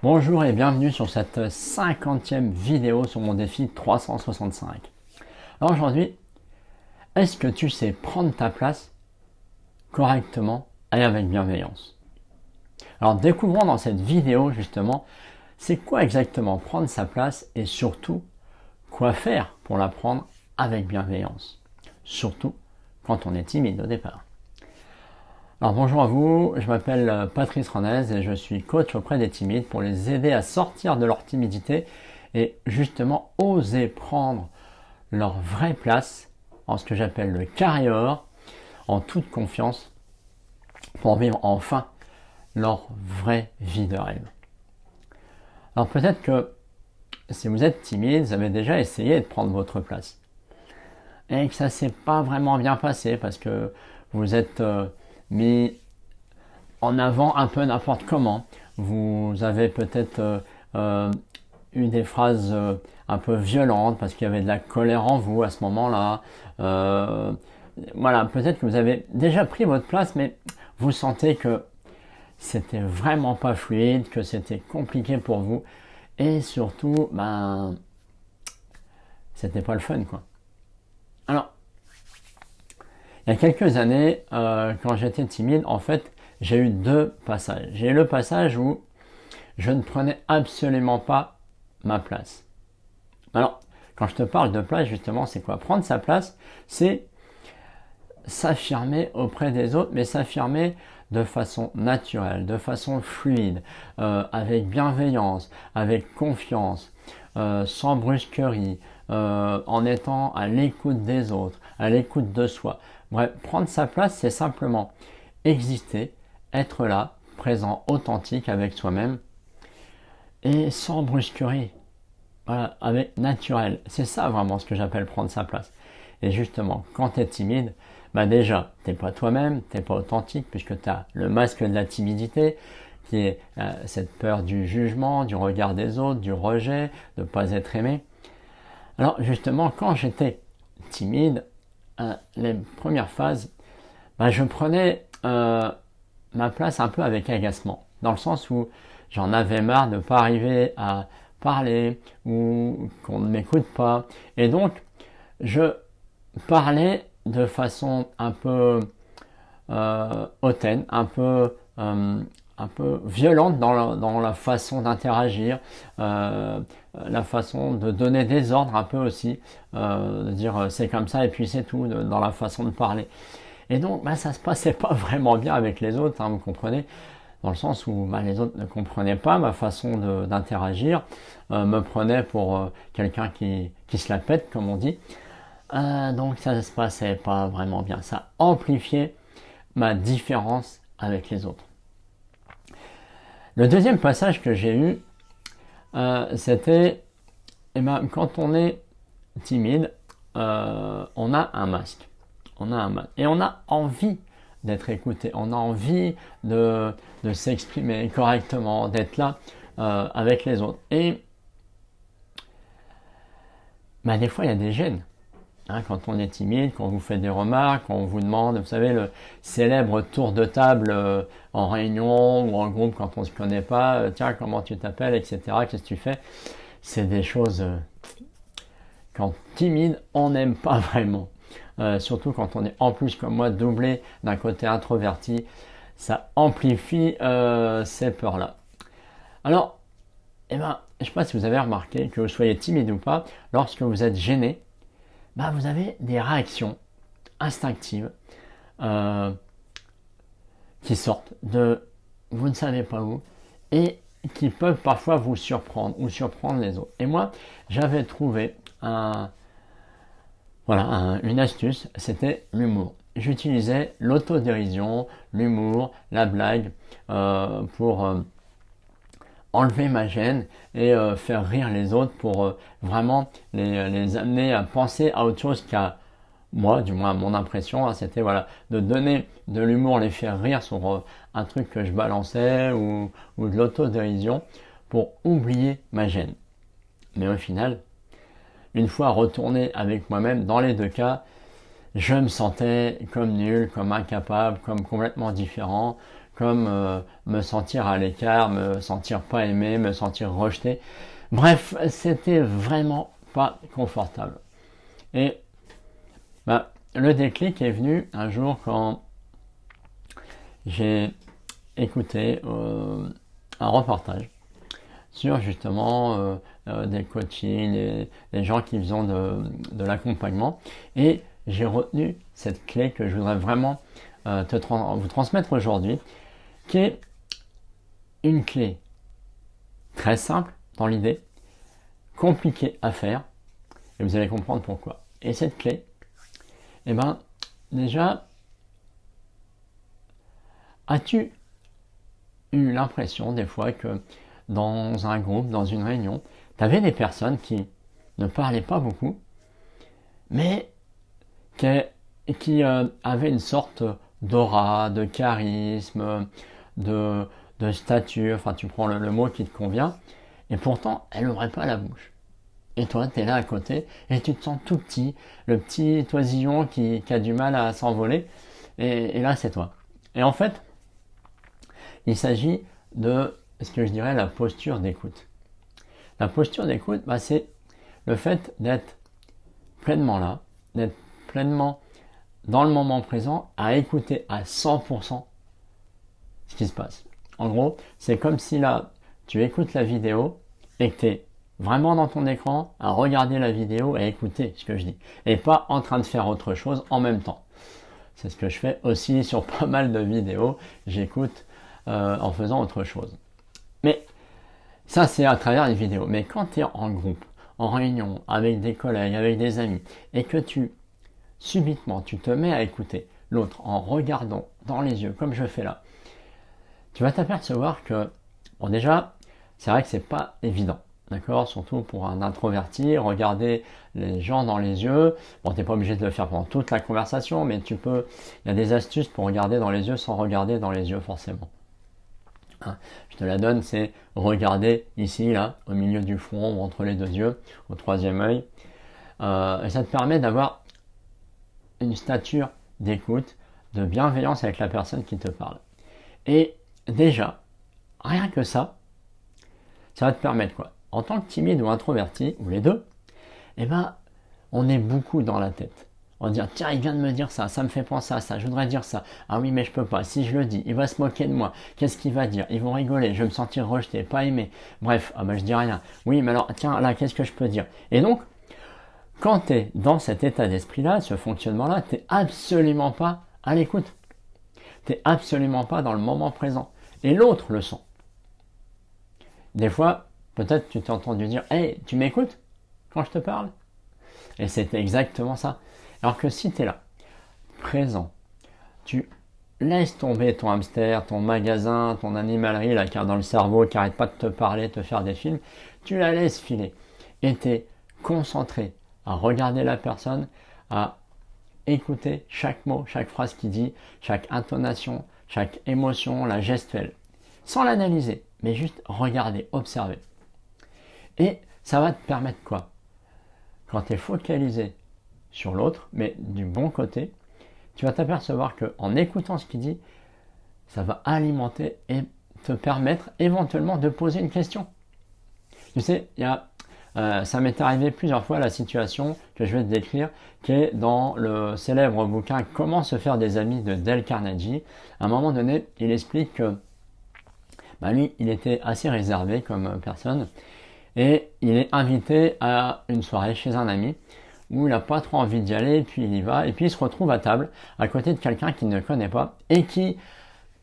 Bonjour et bienvenue sur cette 50e vidéo sur mon défi 365. Alors aujourd'hui, est-ce que tu sais prendre ta place correctement et avec bienveillance? Alors découvrons dans cette vidéo justement, c'est quoi exactement prendre sa place et surtout, quoi faire pour la prendre avec bienveillance. Surtout quand on est timide au départ. Alors bonjour à vous, je m'appelle Patrice Ranez et je suis coach auprès des timides pour les aider à sortir de leur timidité et justement oser prendre leur vraie place en ce que j'appelle le carré-or, en toute confiance pour vivre enfin leur vraie vie de rêve. Alors peut-être que si vous êtes timide, vous avez déjà essayé de prendre votre place et que ça ne s'est pas vraiment bien passé parce que vous êtes mis en avant un peu n'importe comment. Vous avez peut-être eu des phrases un peu violentes parce qu'il y avait de la colère en vous à ce moment-là. Voilà, peut-être que vous avez déjà pris votre place, mais vous sentez que c'était vraiment pas fluide, que c'était compliqué pour vous, et surtout, c'était pas le fun, quoi. Alors, il y a quelques années, quand j'étais timide, en fait, j'ai eu deux passages. J'ai eu le passage où je ne prenais absolument pas ma place. Alors, quand je te parle de place, justement, c'est quoi? Prendre sa place, c'est s'affirmer auprès des autres, mais s'affirmer de façon naturelle, de façon fluide, avec bienveillance, avec confiance, sans brusquerie, en étant à l'écoute des autres, à l'écoute de soi. Bref, prendre sa place, c'est simplement exister, être là, présent, authentique avec soi-même et sans brusquerie. Voilà, avec naturel. C'est ça vraiment ce que j'appelle prendre sa place. Et justement, quand tu es timide, déjà, t'es pas toi-même, t'es pas authentique, puisque tu as le masque de la timidité, qui est cette peur du jugement, du regard des autres, du rejet, de ne pas être aimé. Alors justement, quand j'étais timide, les premières phases, je prenais ma place un peu avec agacement, dans le sens où j'en avais marre de ne pas arriver à parler ou qu'on ne m'écoute pas. Et donc, je parlais de façon un peu hautaine, un peu violente dans la façon d'interagir, la façon de donner des ordres un peu aussi, de dire c'est comme ça et puis c'est tout, dans la façon de parler. Et donc, ça se passait pas vraiment bien avec les autres, vous comprenez, dans le sens où les autres ne comprenaient pas ma façon d'interagir, me prenaient pour quelqu'un qui se la pète, comme on dit. Donc ça se passait pas vraiment bien. Ça amplifiait ma différence avec les autres. Le deuxième passage que j'ai eu, c'était, quand on est timide, on a un masque. Et on a envie d'être écouté. On a envie de s'exprimer correctement, d'être là avec les autres. Et des fois, il y a des gênes. Quand on est timide, quand on vous fait des remarques, quand on vous demande, vous savez, le célèbre tour de table en réunion ou en groupe quand on ne se connaît pas, tiens, comment tu t'appelles, etc., qu'est-ce que tu fais? C'est des choses, quand timide, on n'aime pas vraiment. Surtout quand on est en plus comme moi doublé d'un côté introverti, ça amplifie ces peurs-là. Alors, je ne sais pas si vous avez remarqué, que vous soyez timide ou pas, lorsque vous êtes gêné, vous avez des réactions instinctives qui sortent de vous ne savez pas où et qui peuvent parfois vous surprendre ou surprendre les autres. Et moi, j'avais trouvé une astuce, c'était l'humour. J'utilisais l'autodérision, l'humour, la blague pour enlever ma gêne et faire rire les autres pour vraiment les amener à penser à autre chose qu'à moi, du moins à mon impression, c'était de donner de l'humour, les faire rire sur un truc que je balançais ou de l'autodérision pour oublier ma gêne. Mais au final, une fois retourné avec moi-même, dans les deux cas, je me sentais comme nul, comme incapable, comme complètement différent, comme me sentir à l'écart, me sentir pas aimé, me sentir rejeté. Bref, c'était vraiment pas confortable. Et le déclic est venu un jour quand j'ai écouté un reportage sur justement des coachings, des gens qui font de l'accompagnement. Et j'ai retenu cette clé que je voudrais vraiment vous transmettre aujourd'hui, qui est une clé très simple dans l'idée, compliquée à faire, et vous allez comprendre pourquoi. Et cette clé, déjà, as-tu eu l'impression des fois que dans un groupe, dans une réunion, tu avais des personnes qui ne parlaient pas beaucoup, mais qui avaient une sorte d'aura, de charisme, de stature, enfin tu prends le mot qui te convient, et pourtant elle n'ouvrait pas la bouche. Et toi, tu es là à côté, et tu te sens tout petit, le petit oisillon qui a du mal à s'envoler, et là c'est toi. Et en fait, il s'agit de ce que je dirais la posture d'écoute. La posture d'écoute, c'est le fait d'être pleinement là, d'être pleinement dans le moment présent, à écouter à 100% ce qui se passe. En gros, c'est comme si là, tu écoutes la vidéo et que tu es vraiment dans ton écran à regarder la vidéo et écouter ce que je dis. Et pas en train de faire autre chose en même temps. C'est ce que je fais aussi sur pas mal de vidéos. J'écoute en faisant autre chose. Mais ça, c'est à travers les vidéos. Mais quand tu es en groupe, en réunion, avec des collègues, avec des amis, et que subitement, tu te mets à écouter l'autre en regardant dans les yeux, comme je fais là, tu vas t'apercevoir que, bon déjà, c'est vrai que c'est pas évident, d'accord? Surtout pour un introverti, regarder les gens dans les yeux. Bon, t'es pas obligé de le faire pendant toute la conversation, mais il y a des astuces pour regarder dans les yeux sans regarder dans les yeux forcément. Je te la donne, c'est regarder ici, là, au milieu du front ou entre les deux yeux, au troisième œil. Et ça te permet d'avoir une stature d'écoute, de bienveillance avec la personne qui te parle. Et déjà, rien que ça va te permettre quoi? En tant que timide ou introverti, ou les deux, on est beaucoup dans la tête. On va dire, tiens, il vient de me dire ça, ça me fait penser à ça, je voudrais dire ça. Ah oui, mais je peux pas. Si je le dis, il va se moquer de moi. Qu'est-ce qu'il va dire? Ils vont rigoler, je vais me sentir rejeté, pas aimé. Bref, je dis rien. Oui, mais alors, tiens, là, qu'est-ce que je peux dire? Et donc, quand tu es dans cet état d'esprit-là, ce fonctionnement-là, tu n'es absolument pas à l'écoute. Tu n'es absolument pas dans le moment présent. Et l'autre le sent. Des fois, peut-être tu t'es entendu dire, hey, tu m'écoutes quand je te parle? Et c'est exactement ça. Alors que si tu es là, présent, tu laisses tomber ton hamster, ton magasin, ton animalerie, la carte dans le cerveau qui n'arrête pas de te parler, te faire des films, tu la laisses filer. Et tu es concentré à regarder la personne, à écouter chaque mot, chaque phrase qu'il dit, chaque intonation, chaque émotion, la gestuelle. Sans l'analyser, mais juste regarder, observer. Et ça va te permettre quoi? Quand tu es focalisé sur l'autre, mais du bon côté, tu vas t'apercevoir qu'en écoutant ce qu'il dit, ça va alimenter et te permettre éventuellement de poser une question. Tu sais, ça m'est arrivé plusieurs fois la situation que je vais te décrire, qui est dans le célèbre bouquin Comment se faire des amis de Dale Carnegie. À un moment donné, il explique que lui, il était assez réservé comme personne et il est invité à une soirée chez un ami où il n'a pas trop envie d'y aller, puis il y va, et puis il se retrouve à table à côté de quelqu'un qu'il ne connaît pas et qui,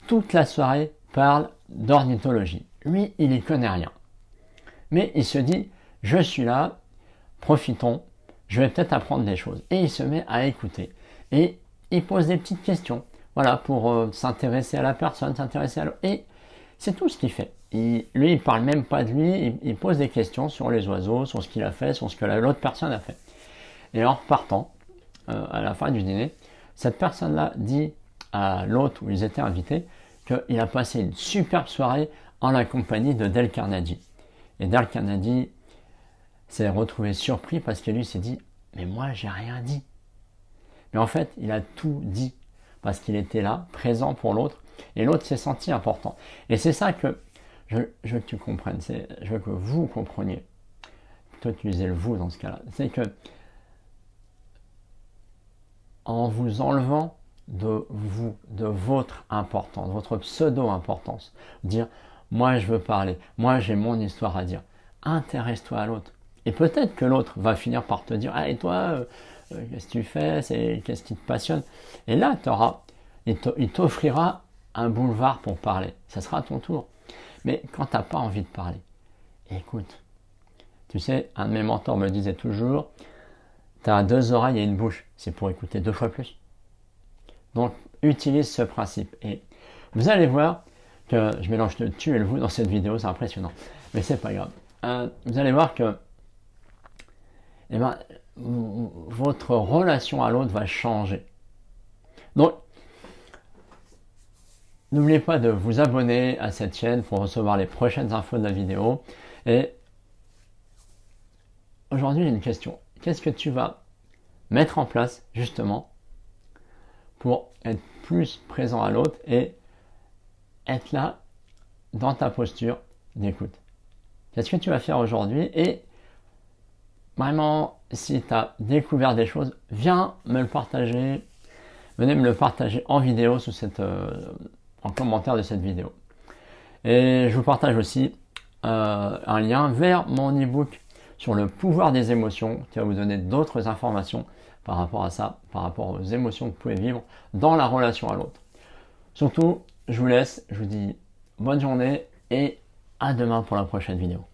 toute la soirée, parle d'ornithologie. Lui, il n'y connaît rien. Mais il se dit, je suis là, profitons, je vais peut-être apprendre des choses. Et il se met à écouter. Et il pose des petites questions, voilà, pour s'intéresser à la personne, s'intéresser à l'autre. Et c'est tout ce qu'il fait. Lui, il parle même pas de lui, il pose des questions sur les oiseaux, sur ce qu'il a fait, sur ce que l'autre personne a fait. Et en repartant, à la fin du dîner, cette personne-là dit à l'autre où ils étaient invités qu'il a passé une superbe soirée en la compagnie de Dale Carnegie. Et Dale Carnegie s'est retrouvé surpris parce que lui s'est dit « Mais moi, j'ai rien dit ». Mais en fait, il a tout dit parce qu'il était là, présent pour l'autre, et l'autre s'est senti important. Et c'est ça que je veux que tu comprennes, je veux que vous compreniez. Plutôt utiliser le vous dans ce cas-là. C'est que en vous enlevant de vous, de votre importance, votre pseudo-importance, dire moi je veux parler, moi j'ai mon histoire à dire, intéresse-toi à l'autre. Et peut-être que l'autre va finir par te dire ah et toi qu'est-ce que tu fais, qu'est-ce qui te passionne, et là il t'offrira un boulevard pour parler, ça sera à ton tour. Mais quand tu n'as pas envie de parler, écoute. Tu sais, un de mes mentors me disait toujours tu as 2 oreilles et une bouche, c'est pour écouter 2 fois plus. Donc utilise ce principe et vous allez voir que je mélange le tu et le vous dans cette vidéo, c'est impressionnant, mais c'est pas grave. Vous allez voir que votre relation à l'autre va changer. Donc n'oubliez pas de vous abonner à cette chaîne pour recevoir les prochaines infos de la vidéo. Et aujourd'hui j'ai une question. Qu'est-ce que tu vas mettre en place justement pour être plus présent à l'autre et être là dans ta posture d'écoute? Qu'est-ce que tu vas faire aujourd'hui? Et vraiment, si tu as découvert des choses, viens me le partager. Venez me le partager en vidéo en commentaire de cette vidéo. Et je vous partage aussi un lien vers mon e-book sur le pouvoir des émotions qui va vous donner d'autres informations par rapport à ça, par rapport aux émotions que vous pouvez vivre dans la relation à l'autre. Surtout, je vous laisse, je vous dis bonne journée et à demain pour la prochaine vidéo.